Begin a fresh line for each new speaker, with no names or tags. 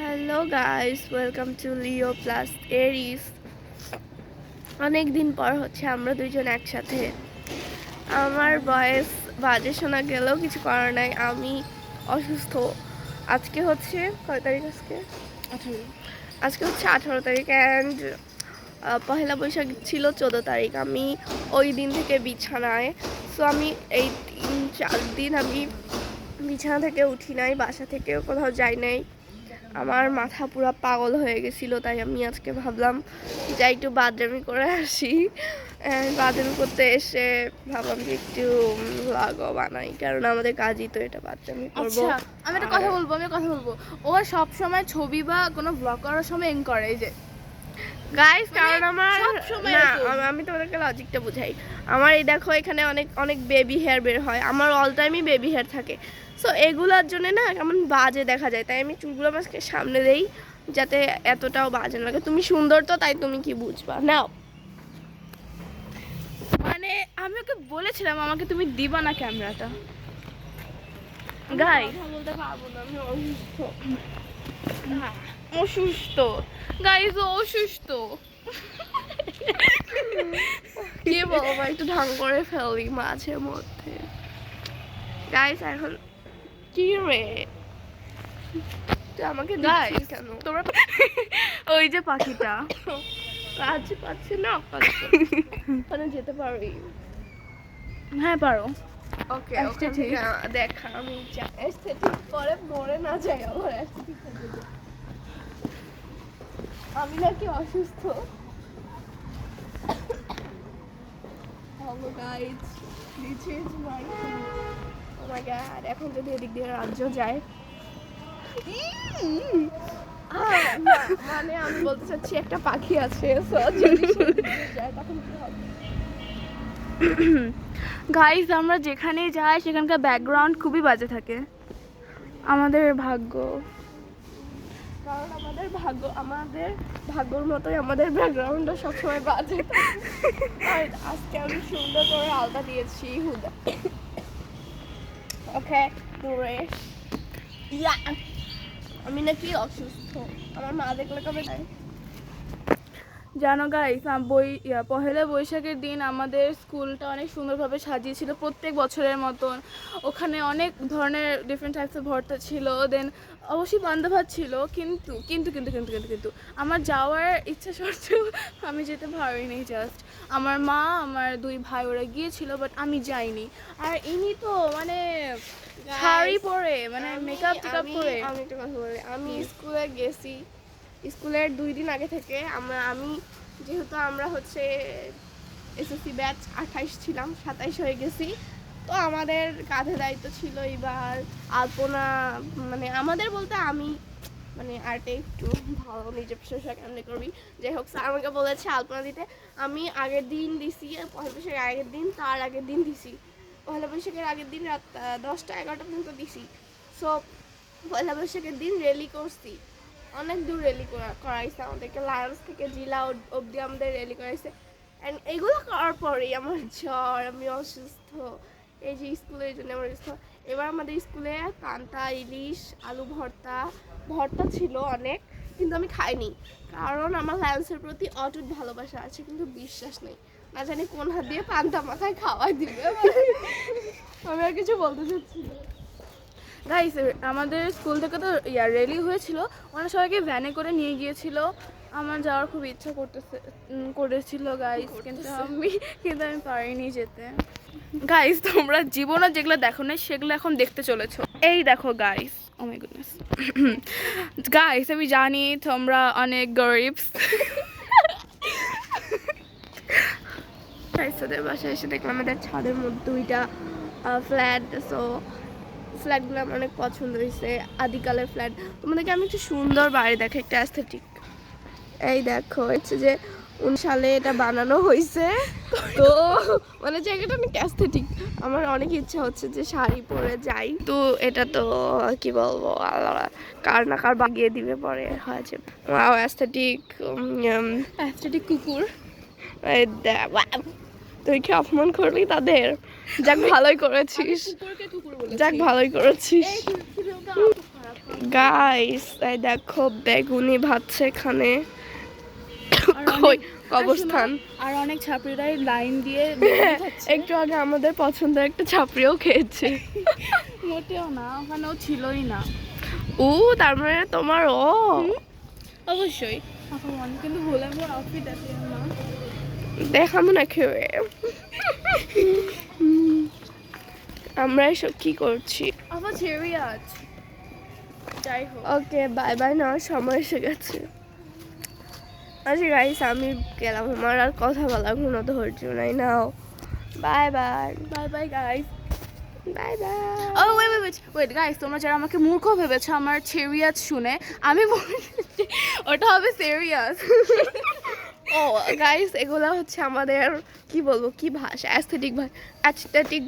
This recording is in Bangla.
Hello guys, welcome to Leo plus Aries. অনেক দিন পর হচ্ছে আমরা দুইজন একসাথে। আমার ভয়েস বাজে শোনা গেলেও কিছু করার নাই, আমি অসুস্থ। আজকে হচ্ছে কয় তারিখ? আজকে হচ্ছে 18 তারিখ অ্যান্ড পহেলা বৈশাখ ছিল 14 তারিখ। আমি ওই দিন থেকে বিছানায়, সো আমি এই 3-4 দিন আমি বিছানা থেকে উঠি নাই, বাসা থেকেও কোথাও যাই নাই। আমার মাথা পুরো পাগল হয়ে গেছিল, তাই আমি আজকে ভাবলাম যে একটু বাথরুমি করে আসি। বাথরুম করতে এসে ভাবলাম যে একটু ভ্লগও বানাই, কারণ আমাদের কাজই তো এটা, বাথরুমি করবো।
আমি একটা কথা বলবো ও সব সময় ছবি বা কোনো ব্লগ করার সময় এং করে এই যে
গাইস, কারণ আমার
সবসময়
না,
এরকম।
আমি তোমাদেরকে লজিকটা বুঝাই। আমার এই দেখো এখানে অনেক অনেক বেবি হেয়ার বের হয়, আমার অল টাইমই বেবি হেয়ার থাকে। সো এগুলোর জন্য না কেমন বাজে দেখা যায়, তাই আমি চুলগুলো মাঝকে সামনে দেই যাতে এতটাও বাজে না লাগে। তুমি সুন্দর তো, তাই তুমি কি বুঝবা নাও।
মানে আমি ওকে বলেছিলাম আমাকে তুমি দিবা না ক্যামেরাটা। গাই
কথা বলতে পারবো না, আমি অসুস্থ।
অসুস্থ গাইজ, অসুস্থ।
কি বলবো, একটু ঢং করে ফেলি মাঝে মধ্যে। গাইস এখন কি রে, তুই আমাকে
গাইজ
দিচ্ছিস কেন?
তোমরা ওই যে পাখিটা
কাজ পাচ্ছি না, কাজ ওখানে যেতে পারবি?
হ্যাঁ পারো।
ওকে, ওখান
Aesthetic?
থেকে দেখা আমি এস্থেটিক করে মরে না যাই আবার aesthetic হতে যাই। আমি নাকি অসুস্থ? Hello guys, this is my oh my God. এখন যদি এদিক দিয়ে রাজ্য যায়, মানে আমি বলতে চাচ্ছি একটা পাখি আছে, so যদি সে এদিক দিয়ে যায় তখন কি হবে?
গাইজ আমরা যেখানে যাই সেখানকার ব্যাকগ্রাউন্ড খুবই বাজে থাকে। আমাদের ভাগ্য।
কারণ আমাদের ভাগ্যর মতোই আমাদের ব্যাকগ্রাউন্ডও সবসময় বাজে থাকে। আর আজকে আমি সুন্দর করে আলতা দিয়েছি হুদা। ওকে, দূরে। আমি নাকি অসুস্থ, আমার মা দেখলে কবে নাই।
জানো গাইস, পহেলা বৈশাখের দিন আমাদের স্কুলটা অনেক সুন্দরভাবে সাজিয়েছিল প্রত্যেক বছরের মতন। ওখানে অনেক ধরনের ডিফারেন্ট টাইপসের ভর্তা ছিল, দেন অবশ্যই পান্তা ভাত ছিল, কিন্তু কিন্তু কিন্তু কিন্তু কিন্তু কিন্তু আমার যাওয়ার ইচ্ছা সত্ত্বেও আমি যেতে পারিনি। জাস্ট আমার মা, আমার 2 ভাই ওরা গিয়েছিল, বাট আমি যাইনি। আর ইনি তো মানে শাড়ি পরে, মানে মেকআপ টেকআপ করে।
আমি একটা কথা বলি, আমি স্কুলে গেছি, স্কুলের 2 দিন আগে থেকে আমি যেহেতু আমরা হচ্ছে এসএসসি ব্যাচ 28 ছিলাম, 27 হয়ে গেছি। তো আমাদের কাঁধে দায়িত্ব ছিল এবার আলপনা, মানে আমাদের বলতে আমি মানে আর্টে একটু ভালো, নিজের প্রশংসা কেমনি করবি। যাই হোক, স্যার আমাকে বলেছে আলপনা দিতে। আমি আগের দিন দিছি, পহেলা বৈশাখের আগের দিন, তার আগের দিন দিছি। পহেলা বৈশাখের আগের দিন রাত 10টা-11টা পর্যন্ত দিছি। সো পয়লা বৈশাখের দিন র্যালি করছি, অনেক দূর র্যালি করাইছে আমাদেরকে, লায়ন্স থেকে জিলা অবধি আমাদের র্যালি করাইছে। অ্যান্ড এগুলো করার পরেই আমার জ্বর, আমি অসুস্থ। এই যে স্কুলের জন্য আমার অসুস্থ। এবার আমাদের স্কুলে পান্তা, ইলিশ, আলু ভর্তা ছিল অনেক, কিন্তু আমি খাইনি, কারণ আমার লায়ন্সের প্রতি অটুট ভালোবাসা আছে, কিন্তু বিশ্বাস নেই, না জানি কোন হাত দিয়ে পান্তা মাথায় খাওয়াই দিবে। আমি আর কিছু বলতে চাচ্ছি না।
গাইস আমাদের স্কুল থেকে তো র্যালি হয়েছিল, ওখানে সবাইকে ভ্যানে করে নিয়ে গিয়েছিল। আমার যাওয়ার খুব ইচ্ছা করেছিল গাইস, কিন্তু আমি পারিনি যেতে। গাইস তোমরা জীবনে যেগুলো দেখো না সেগুলো এখন দেখতে চলেছো। এই দেখো guys, oh my goodness guys, আমি জানি তোমরা অনেক গরিব।
ওদের বাসায় এসে দেখলাম আমাদের ছাদের মধ্যে 2টা ফ্ল্যাট। সো ফ্ল্যাটগুলো আমার অনেক পছন্দ হয়েছে, আদিকালের ফ্ল্যাট। তোমাদেরকে আমি একটু সুন্দর বাড়ি দেখে, একটা অ্যাস্থেটিক। এই দেখো, হচ্ছে যে 19 সালে এটা বানানো হয়েছে, তো মানে জায়গাটা অনেক অ্যাস্থেটিক। আমার অনেক ইচ্ছা হচ্ছে যে শাড়ি পরে যাই, তো এটা তো কি বলবো, আল্লাহ কার না কার বাগিয়ে দিবে পরে হয়েছে। অ্যাস্থেটিক
অ্যাস্থেটিক কুকুর।
তুই কি অপমান করলি তাদের? যাক ভালোই করেছিস,
কুকুরকে কুকুর বলেছি।
যাক ভালোই করেছিস। গাইস এই দেখো বেগুনি ভাজছে এখানে
আর
কই
অনেক-
কবরস্থান
আর অনেক ছাত্রীরাই লাইন দিয়ে বেগুনি খাচ্ছে।
একটু আগে আমাদের পছন্দের একটা ছাপড়িও খেয়েছে
মোটেও না, ওখানেও ছিলই না।
ও তার মানে তোমার ও
অবশ্যই এখন অনেক, কিন্তু বললাম ওর আউটফিট আছে না।
দেখাবো না খেয়ে আমরা এসব কি করছি
আবার ছেড়ে আছে। যাই হোক,
ওকে বাই বাই নেওয়ার সময় এসে গেছে। আচ্ছা গাইস আমি গেলাম, আমার আর কথা বলার কোনো ধৈর্য নাই। Now bye bye
bye bye guys.
Bye bye.
Oh wait guys, তোমরা যারা আমাকে মূর্খ ভেবেছো আমার ছেড়িয়াস শুনে, আমি বলছি ওটা হবে সেরিয়াস।
ও গাইস এগুলা হচ্ছে আমাদের কি বলবো কি ভাষা, অ্যাস্থেটিক